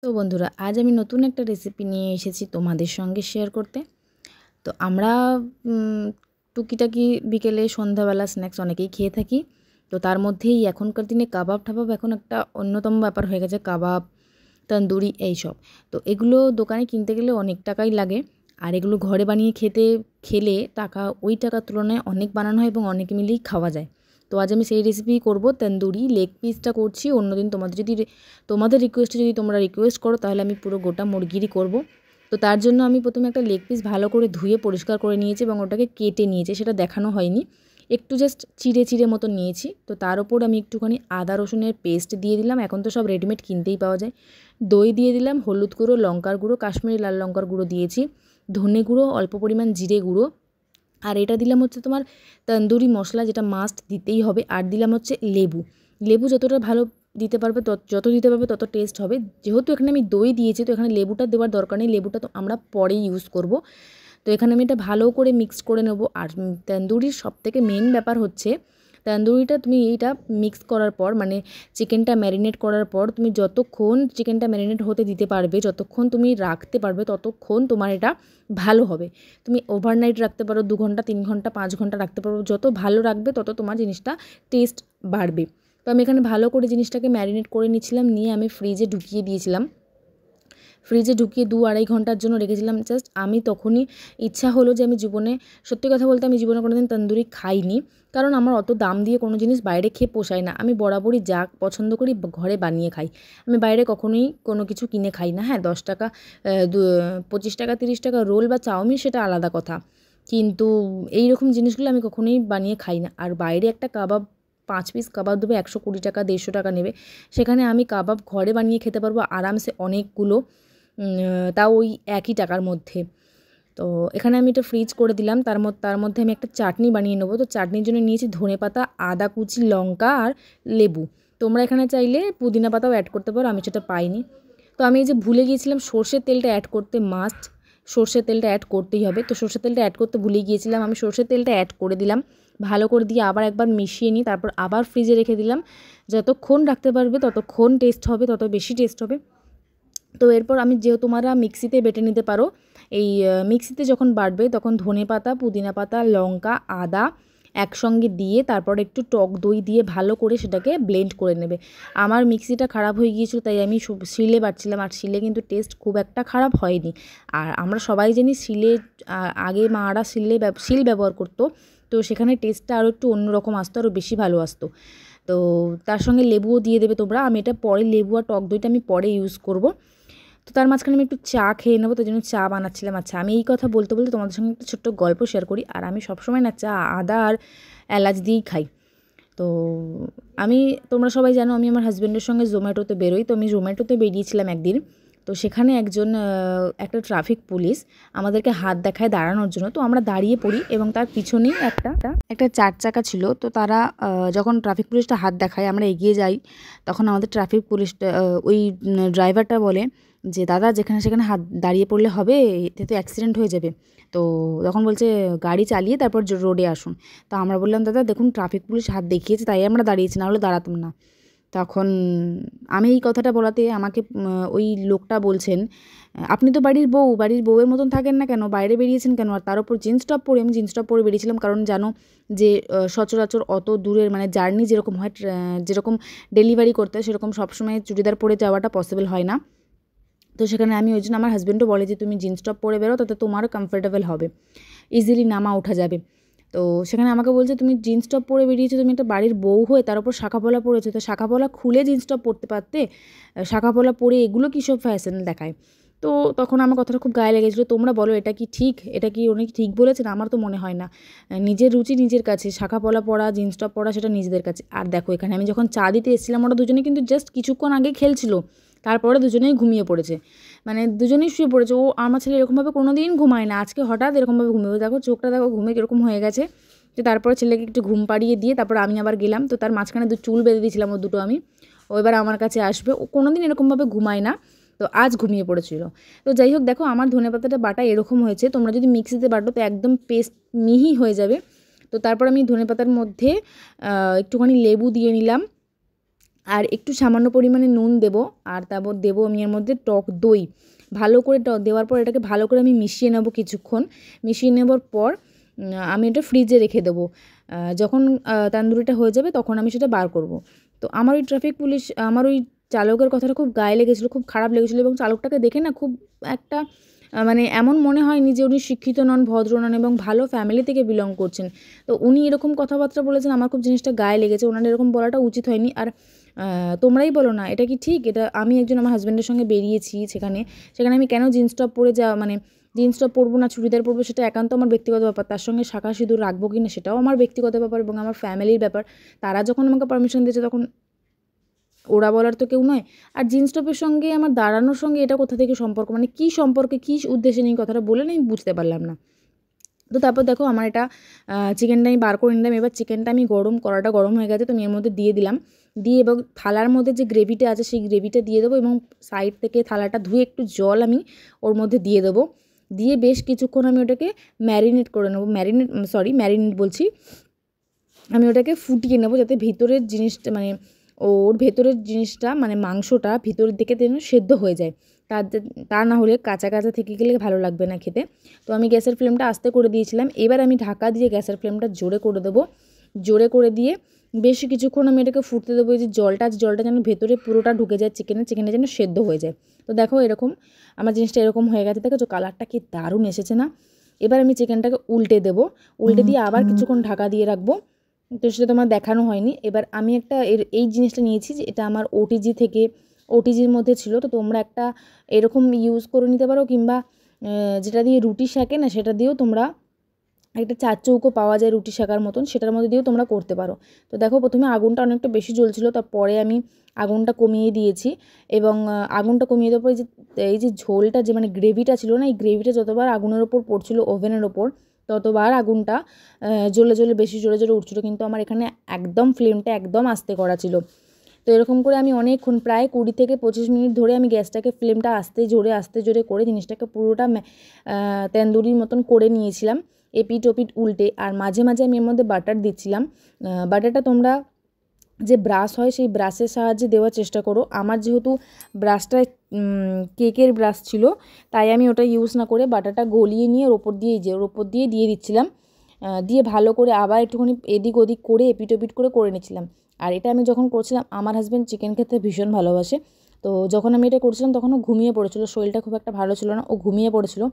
তো বন্ধুরা, আজ আমি নতুন একটা রেসিপি নিয়ে এসেছি তোমাদের সঙ্গে শেয়ার করতে। তো আমরা টুকিটাকি বিকেলে সন্ধ্যাবেলা স্ন্যাক্স অনেকেই খেয়ে থাকি। তো তার মধ্যেই এখনকার দিনে কাবাব ঠাবাব এখন একটা অন্যতম ব্যাপার হয়ে গেছে, কাবাব, তন্দুরি এইসব। তো এগুলো দোকানে কিনতে গেলে অনেক টাকাই লাগে, আর এগুলো ঘরে বানিয়ে খেলে টাকা ওই টাকার তুলনায় অনেক বানানো হয় এবং অনেক মিলেই খাওয়া যায়। তো আজ আমি সেই রেসিপি করব, তন্দুরি লেগ পিসটা করছি। অন্যদিন তোমাদের রিকোয়েস্টে যদি তোমরা রিকোয়েস্ট করো তাহলে আমি পুরো গোটা মুরগিরই করব। তো তার জন্য আমি প্রথমে একটা লেগ পিস ভালো করে ধুয়ে পরিষ্কার করে নিয়েছি এবং ওটাকে কেটে নিয়েছি, সেটা দেখানো হয়নি, একটু জাস্ট চিড়ে চিড়ে মতো নিয়েছি। তো তার ওপর আমি একটুখানি আদা রসুনের পেস্ট দিয়ে দিলাম, এখন তো সব রেডিমেড কিনতেই পাওয়া যায়। দই দিয়ে দিলাম, হলুদ গুঁড়ো, লঙ্কার গুঁড়ো, কাশ্মীরি লাল লঙ্কার গুঁড়ো দিয়েছি, ধনে গুঁড়ো, অল্প পরিমাণ জিরে গুঁড়ো, আর এটা দিলাম হচ্ছে তোমার তন্দুরি মশলা, যেটা মাস্ট দিতেই হবে। আর দিলাম হচ্ছে লেবু। লেবু যতটা ভালো দিতে পারবে, যত দিতে পারবে তত টেস্ট হবে। যেহেতু এখানে আমি দই দিয়েছি, তো এখানে লেবুটা দেওয়ার দরকার নেই, লেবুটা তো আমরা পরে ইউজ করব। তো এখানে আমি এটা ভালো করে মিক্স করে নেব। আর তন্দুরির সবথেকে মেন ব্যাপার হচ্ছে, তন্দুরিটা তুমি এইটা মিক্স করার পর, মানে চিকেনটা ম্যারিনেট করার পর তুমি যতক্ষণ চিকেনটা ম্যারিনেট হতে দিতে পারবে, যতক্ষণ তুমি রাখতে পারবে, ততক্ষণ তোমার এটা ভালো হবে। তুমি ওভারনাইট রাখতে পারো, 2 ঘন্টা, 3 ঘন্টা, 5 ঘন্টা রাখতে পারো। যত ভালো রাখবে তত তোমার জিনিসটা টেস্ট বাড়বে। তো আমি এখানে ভালো করে জিনিসটাকে ম্যারিনেট করে নিচ্ছিলাম, নিয়ে আমি ফ্রিজে ঢুকিয়ে দিয়েছিলাম। ফ্রিজে ঢুকিয়ে 2-2.5 ঘন্টার জন্য রেখেছিলাম। জাস্ট আমি তখনই ইচ্ছা হলো যে সত্যি কথা বলতে আমি জীবনে কোনোদিন তন্দুরি খাইনি, কারণ আমার অত দাম দিয়ে কোনো জিনিস বাইরে খেয়ে পোষায় না। আমি বরাবরই যা পছন্দ করি ঘরে বানিয়ে খাই। আমি বাইরে কখনোই কোনো কিছু কিনে খাই না। হ্যাঁ, 10 টাকা, 25 টাকা, 30 টাকা রোল বা চাউমিন, সেটা আলাদা কথা, কিন্তু এই রকম জিনিসগুলো আমি কখনোই বানিয়ে খাই না। আর বাইরে একটা কাবাব, 5 পিস কাবাব দেবে 120 টাকা, 150 টাকা নেবে। সেখানে আমি কাবাব ঘরে বানিয়ে খেতে পারবো আরামসে অনেকগুলো, তাও ওই একই টাকার মধ্যে। তো এখানে আমি এটা ফ্রিজ করে দিলাম। তার মধ্যে আমি একটা চাটনি বানিয়ে নেবো। তো চাটনির জন্য নিয়েছি ধনেপাতা, আদা কুচি, লঙ্কা আর লেবু। তোমরা এখানে চাইলে পুদিনা পাতাও অ্যাড করতে পারো, আমি সেটা পাইনি। তো আমি এই যে ভুলে গিয়েছিলাম সর্ষের তেলটা অ্যাড করতে, মাস্ট সর্ষের তেলটা অ্যাড করতেই হবে। তো সর্ষের তেলটা অ্যাড করতে ভুলে গিয়েছিলাম, আমি সর্ষের তেলটা অ্যাড করে দিলাম। ভালো করে দিয়ে আবার একবার মিশিয়ে নিই, তারপর আবার ফ্রিজে রেখে দিলাম। যতক্ষণ রাখতে পারবে ততক্ষণ টেস্ট হবে, তত বেশি টেস্ট হবে। তো এরপর তোমরা মিক্সিতে বেটে নিতে পারো। এই মিক্সিতে যখন বাটবে তখন ধনেপাতা, পুদিনা পাতা, লঙ্কা, আদা একসঙ্গে দিয়ে তারপর একটু টক দই দিয়ে ভালো করে সেটাকে ব্লেন্ড করে নেবে। আমার মিক্সিটা খারাপ হয়ে গিয়েছিল, তাই আমি শিলে বাটছিলাম, আর শিলে কিন্তু টেস্ট খুব একটা খারাপ হয়নি। আর আমরা সবাই জানি আগে মারা শিল ব্যবহার করতো, তো সেখানে টেস্টটা আরও একটু অন্যরকম আসতো, আরও বেশি ভালো আসতো। তো তার সঙ্গে লেবুও দিয়ে দেবে তোমরা। আমি এটা পরে, লেবু আর টক দইটা আমি পরে ইউজ করব। তো তার মাঝখানে আমি একটু চা খেয়ে নেবো, তার জন্য চা বানাচ্ছিলাম। আচ্ছা, আমি এই কথা বলতে বলতে তোমাদের সঙ্গে একটা ছোট্ট গল্প শেয়ার করি। আর আমি সবসময় না চা আদা আর এলাচ দিয়েই খাই। তো আমি তোমরা সবাই জানো আমি আমার হাজব্যান্ডের সঙ্গে জোম্যাটোতে বেরোই। তো আমি জোম্যাটোতে বেরিয়েছিলাম একদিন। তো সেখানে একটা ট্রাফিক পুলিশ আমাদেরকে হাত দেখায় দাঁড়ানোর জন্য। তো আমরা দাঁড়িয়ে পড়ি এবং তার পিছনেই একটা 4 চাকা ছিল। তো তারা যখন ট্রাফিক পুলিশটা হাত দেখায়, আমরা এগিয়ে যাই। তখন আমাদের ট্রাফিক পুলিশটা, ওই ড্রাইভারটা বলে যে, দাদা যেখানে সেখানে হাত দাঁড়িয়ে পড়লে হবে, এতে তো অ্যাক্সিডেন্ট হয়ে যাবে। তো তখন বলছে গাড়ি চালিয়ে তারপর রোডে আসুন। তো আমরা বললাম, দাদা দেখুন ট্রাফিক পুলিশ হাত দেখিয়েছে তাই আমরা দাঁড়িয়েছি, না হলে দাঁড়াতাম না। তখন আমি এই কথাটা বলাতে আমাকে ওই লোকটা বলছেন, আপনি তো বাড়ির বউয়ের মতন থাকেন না কেন, বাইরে বেরিয়েছেন কেন? আর তার উপর জিন্স টপ পরে। আমি জিন্স টপ পরে বেরিয়েছিলাম, কারণ জানো যে সচরাচর অত দূরের মানে জার্নি যেরকম হয়, যেরকম ডেলিভারি করতে হয়, সেরকম সবসময় চুড়িদার পরে যাওয়াটা পসিবল হয় না। তো সেখানে আমি ওই জন্য, আমার হাজব্যান্ডও বলে যে তুমি জিন্স টপ পরে বেরো, তাতে তোমারও কমফোর্টেবল হবে, ইজিলি নামা ওঠা যাবে। তো সেখানে আমাকে বলছে, তুমি জিন্স টপ পরে বেরিয়েছো, তুমি একটা বাড়ির বউ হয়ে তার উপর শাঁখাপলা পরেছো, তো শাঁখাপলা খুলে জিন্স টপ পরতে পারতে, শাঁখাপলা পরে এগুলো কী সব ফ্যাশন দেখায়। তো তখন আমার কথাটা খুব গায়ে লেগেছিলো। তোমরা বলো এটা কি ঠিক? এটা কি উনি ঠিক বলেছেন? আমার তো মনে হয় না। নিজের রুচি নিজের কাছে, শাঁখাপলা পরা, জিন্স টপ পরা সেটা নিজেদের কাছে। আর দেখো এখানে আমি যখন চা দিতে এসেছিলাম, ওরা দুজনে কিন্তু জাস্ট কিছুক্ষণ আগে খেলছিল, তারপরে দুজনেই ঘুমিয়ে পড়েছে, মানে দুজনেই শুয়ে পড়েছে। আমার ছেলে এরকমভাবে কোনো দিন ঘুমায় না, আজকে হঠাৎ এরকমভাবে ঘুমিয়ে, দেখো চোখটা দেখো ঘুমে কীরকম হয়ে গেছে। তো তারপরে ছেলেকে একটু ঘুম পাড়িয়ে দিয়ে তারপর আমি আবার গেলাম। তো তার মাঝখানে চুল বেঁধে দিয়েছিলাম দুটো আমি, ও এবার আমার কাছে আসবে। ও কোনো দিন এরকমভাবে ঘুমায় না, তো আজ ঘুমিয়ে পড়েছিল। তো যাই হোক, দেখো আমার ধনেপাতাটা বাটা এরকম হয়েছে। তোমরা যদি মিক্সিতে বাটো তো একদম পেস্ট মিহি হয়ে যাবে। তো তারপর আমি ধনেপাতার মধ্যে একটুখানি লেবু দিয়ে নিলাম, আর একটু সামান্য পরিমাণে নুন দেবো, আর তারপর দেবো আমি এর মধ্যে টক দই। ভালো করে দেওয়ার পর এটাকে ভালো করে আমি মিশিয়ে নেবো কিছুক্ষণ। মিশিয়ে নেবার পর আমি এটা ফ্রিজে রেখে দেবো। যখন তান্দুরিটা হয়ে যাবে তখন আমি সেটা বার করব। তো আমার ওই ট্রাফিক পুলিশ, আমার ওই চালকের কথাটা খুব গায়ে লেগেছিলো, খুব খারাপ লেগেছিলো, এবং চালকটাকে দেখে না খুব একটা মানে এমন মনে হয়নি যে উনি শিক্ষিত নন, ভদ্র নন এবং ভালো ফ্যামিলি থেকে বিলং করছেন। তো উনি এরকম কথাবার্তা বলেছেন, আমার খুব জিনিসটা গায়ে লেগেছে। ওনার এরকম বলাটা উচিত হয়নি। আর তোমরাই বলো না এটা কি ঠিক? এটা আমি একজন আমার হাজব্যান্ডের সঙ্গে বেরিয়েছি, সেখানে আমি কেন জিন্স টপ পরে মানে জিন্স টপ পরবো না চুড়িদার পরবো সেটা একান্ত আমার ব্যক্তিগত ব্যাপার। তার সঙ্গে শাঁখা সিঁদুর রাখবো কি না সেটাও আমার ব্যক্তিগত ব্যাপার এবং আমার ফ্যামিলির ব্যাপার। তারা যখন আমাকে পারমিশন দিয়েছে তখন ওরা বলার তো কেউ নয়। আর জিন্স টপের সঙ্গে আমার দাঁড়ানোর সঙ্গে এটা কোথা থেকে সম্পর্ক, মানে কী সম্পর্কে, কী উদ্দেশ্যে নিয়ে কথাটা বলে না আমি বুঝতে পারলাম না। তো তারপর দেখো আমার এটা চিকেনটা আমি বার করে নিলাম। এবার চিকেনটা আমি কড়াটা গরম হয়ে গেছে, তো আমি এর মধ্যে দিয়ে দিলাম। দিয়ে এবং থালার মধ্যে যে গ্রেভিটা আছে সেই গ্রেভিটা দিয়ে দেবো, এবং সাইড থেকে থালাটা ধুয়ে একটু জল আমি ওর মধ্যে দিয়ে দেবো। দিয়ে বেশ কিছুক্ষণ আমি ওটাকে ম্যারিনেট করে নেবো। ম্যারিনেট বলছি, আমি ওটাকে ফুটিয়ে নেবো যাতে ভিতরের জিনিসটা মানে ওর ভেতরের জিনিসটা মানে মাংসটা ভিতরের দিকে যেন সেদ্ধ হয়ে যায়। তা না হলে কাঁচা কাঁচা থেকে গেলে ভালো লাগবে না খেতে। তো আমি গ্যাসের ফ্লেমটা আস্তে করে দিয়েছিলাম। এবার আমি ঢাকা দিয়ে গ্যাসের ফ্লেমটা জোরে করে দেবো। জোরে করে দিয়ে বেশ কিছুক্ষণ আমি এটাকে ফুটতে দেবো। এই যে জলটা যেন ভেতরে পুরোটা ঢুকে যায় চিকেনটা যেন সেদ্ধ হয়ে যায়। তো দেখো এরকম আমার জিনিসটা এরকম হয়ে গেছে। দেখো কালারটা কি দারুণ এসেছে না? এবার আমি চিকেনটাকে উল্টে দেবো। উল্টে দিয়ে আবার কিছুক্ষণ ঢাকা দিয়ে রাখবো। তো সেটা তোমার দেখানো হয়নি। এবার আমি একটা এই জিনিসটা নিয়েছি যে এটা আমার ওটিজির মধ্যে ছিল। তো তোমরা একটা এরকম ইউজ করে নিতে পারো, কিংবা যেটা দিয়ে রুটি সেঁকে না সেটা দিয়েও তোমরা, একটা চার চৌকো পাওয়া যায় রুটি সেঁকার মতন, সেটার মধ্যে দিয়েও তোমরা করতে পারো। তো দেখো প্রথমে আগুনটা অনেকটা বেশি জ্বলছিল, তারপরে আমি আগুনটা কমিয়ে দিয়েছি। এবং আগুনটা কমিয়ে দেওয়ার পরে এই যে ঝোলটা যে মানে গ্রেভিটা ছিল না, এই গ্রেভিটা যতবার আগুনের ওপর পড়ছিল ওভেনের ওপর ততবার আগুনটা জ্বলে বেশি জোরে উঠছিলো। কিন্তু আমার এখানে একদম ফ্লেমটা একদম আস্তে করা ছিল। তো এরকম করে আমি অনেকক্ষণ প্রায় 20 থেকে 25 মিনিট ধরে আমি গ্যাসটাকে ফ্লেমটা আস্তে জোরে করে জিনিসটাকে পুরোটা তন্দুরির মতন করে নিয়েছিলাম, এপিট ওপিট উল্টে। আর মাঝে মাঝে আমি এর মধ্যে বাটার দিচ্ছিলাম। বাটারটা তোমরা যে ব্রাশ হয় সেই ব্রাশের সাহায্যে দেওয়ার চেষ্টা করো। আমার যেহেতু ব্রাশটা কেকের ব্রাশ ছিল তাই আমি ওটা ইউজ না করে বাটারটা গলিয়ে নিয়ে ওর ওপর দিয়ে দিয়ে দিচ্ছিলাম। দিয়ে ভালো করে আবার একটুখানি এদিক ওদিক করে এপিট ওপিট করে নিচ্ছিলাম। আর এটা আমি যখন করছিলাম, আমার হাজব্যান্ড চিকেন খেতে ভীষণ ভালোবাসে। তো যখন আমি এটা করছিলাম তখন ও ঘুমিয়ে পড়েছিল, শরীরটা খুব একটা ভালো ছিল না, ও ঘুমিয়ে পড়েছিল।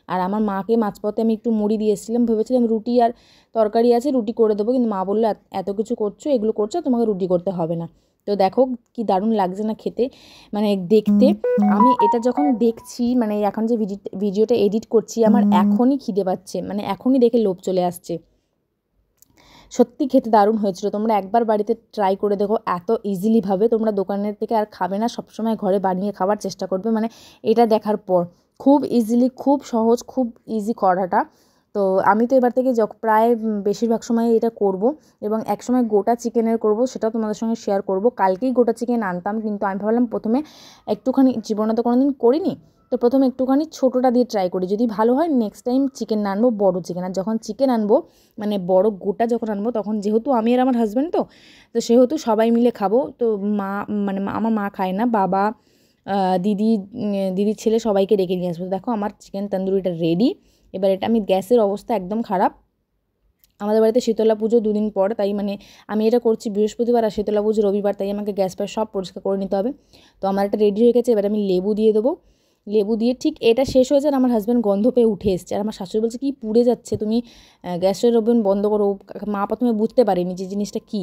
আর আমার মাকে মাঝপথে আমি একটু মুড়ি দিয়ে এসেছিলাম, ভেবেছিলাম রুটি আর তরকারি আছে রুটি করে দেবো, কিন্তু মা বললো এত কিছু করছো, এগুলো করছো, তোমাকে রুটি করতে হবে না। তো দেখো কি দারুণ লাগছে না খেতে, মানে দেখতে। আমি এটা যখন দেখছি, মানে এখন যে ভিডিওটা এডিট করছি, আমার এখনই খিদে পাচ্ছে, মানে এখনই দেখে লোভ চলে আসছে। সত্যি খেতে দারুণ হয়েছিল। তোমরা একবার বাড়িতে ট্রাই করে দেখো, এত ইজিলিভাবে তোমরা দোকানের থেকে আর খাবে না, সবসময় ঘরে বানিয়ে খাওয়ার চেষ্টা করবে। মানে এটা দেখার পর খুব ইজিলি, খুব সহজ, খুব ইজি করাটা। তো আমি তো এবার থেকে প্রায় বেশিরভাগ সময় এটা করব, এবং একসময় গোটা চিকেনের করব, সেটাও তোমাদের সঙ্গে শেয়ার করব। কালকেই গোটা চিকেন আনতাম, কিন্তু আমি ভাবলাম প্রথমে একটুখানি, জীবনে তো কোনোদিন করিনি, তো প্রথমে একটুখানি ছোটোটা দিয়ে ট্রাই করি, যদি ভালো হয় নেক্সট টাইম চিকেন আনবো, বড় চিকেন। আর যখন চিকেন আনবো মানে বড় গোটা যখন আনবো, তখন যেহেতু আমি আর আমার হাজব্যান্ড তো সেহেতু সবাই মিলে খাবো। তো আমার মা খায় না, বাবা, দিদির ছেলে সবাইকে ডেকে নিয়ে আসবো। দেখো আমার চিকেন তন্দুরিটা রেডি। এবার এটা আমি, গ্যাসের অবস্থা একদম খারাপ। আমাদের বাড়িতে শীতলা পুজো 2 দিন পর, তাই মানে আমি এটা করছি বৃহস্পতিবার আর শীতলা পুজো রবিবার, তাই আমাকে গ্যাস ফ্যাস সব পরিষ্কার করে নিতে হবে। তো আমার এটা রেডি হয়ে গেছে। এবার আমি লেবু দিয়ে দেবো। লেবু দিয়ে ঠিক এটা শেষ হয়েছে আর আমার হাজব্যান্ড গন্ধ পেয়ে উঠে এসছে। আর আমার শাশুড়ি বলছে কি পুড়ে যাচ্ছে, তুমি গ্যাসের ওভেন বন্ধ করো। মা প্রথমে বুঝতে পারেনি যে জিনিসটা কী।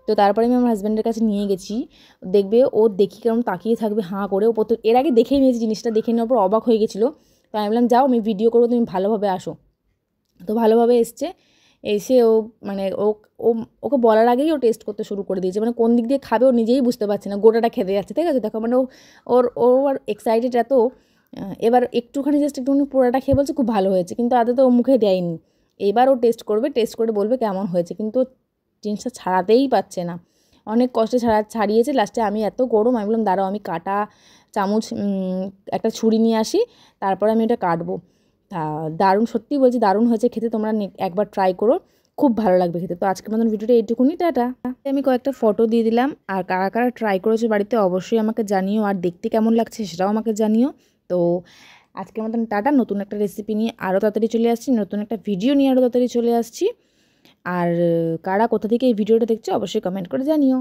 তো তারপরে আমি আমার হাজব্যান্ডের কাছে নিয়ে গেছি। দেখবে ও দেখি কেমন তাকিয়ে থাকবে হাঁ করে। ও এর আগে দেখেই নিয়েছি জিনিসটা, দেখে নেওয়ার পর অবাক হয়ে গেছিলো। তো আমি বললাম যাও, আমি ভিডিও করবো, তুমি ভালোভাবে আসো। তো ভালোভাবে এসছে। এসে ও মানে ওকে বলার আগেই ও টেস্ট করতে শুরু করে দিয়েছে। মানে কোন দিক দিয়ে খাবে ও নিজেই বুঝতে পারছে না, গোটাটা খেতে যাচ্ছে। ঠিক আছে, দেখো মানে ওর এক্সাইটেড এত। এবার একটুখানি পোড়াটা খেয়ে বলছে খুব ভালো হয়েছে, কিন্তু আদৌ তো ও মুখে দেয়নি। এবার ও টেস্ট করে বলবে কেমন হয়েছে, কিন্তু জিনিসটা ছাড়াতেই পারছে না। অনেক কষ্টে ছাড়িয়েছে। লাস্টে আমি এত গরম, আমি বললাম দাঁড়াও আমি কাটা চামচ একটা ছুরি নিয়ে আসি, তারপরে আমি এটা কাটবো। দারুণ, সত্যি বলছি দারুণ হয়েছে খেতে। তোমরা একবার ট্রাই করো। খুব ভালো লাগবে খেতে। তো আজকের মতন ভিডিওটা এইটুকুনি, টাটা। আমি কয়েকটা ফটো দিয়ে দিলাম, আর কারা কারা ট্রাই করেছো বাড়িতে অবশ্যই আমাকে জানিও, আর দেখতে কেমন লাগছে সেটাও আমাকে জানিও। তো আজকের মতন টাটা। নতুন একটা রেসিপি নিয়ে আরও তাড়াতাড়ি চলে আসছি, নতুন একটা ভিডিও নিয়ে আরও তাড়াতাড়ি চলে আসছি। আর কারা কোথা থেকে এই ভিডিওটা দেখছো অবশ্যই কমেন্ট করে জানিও।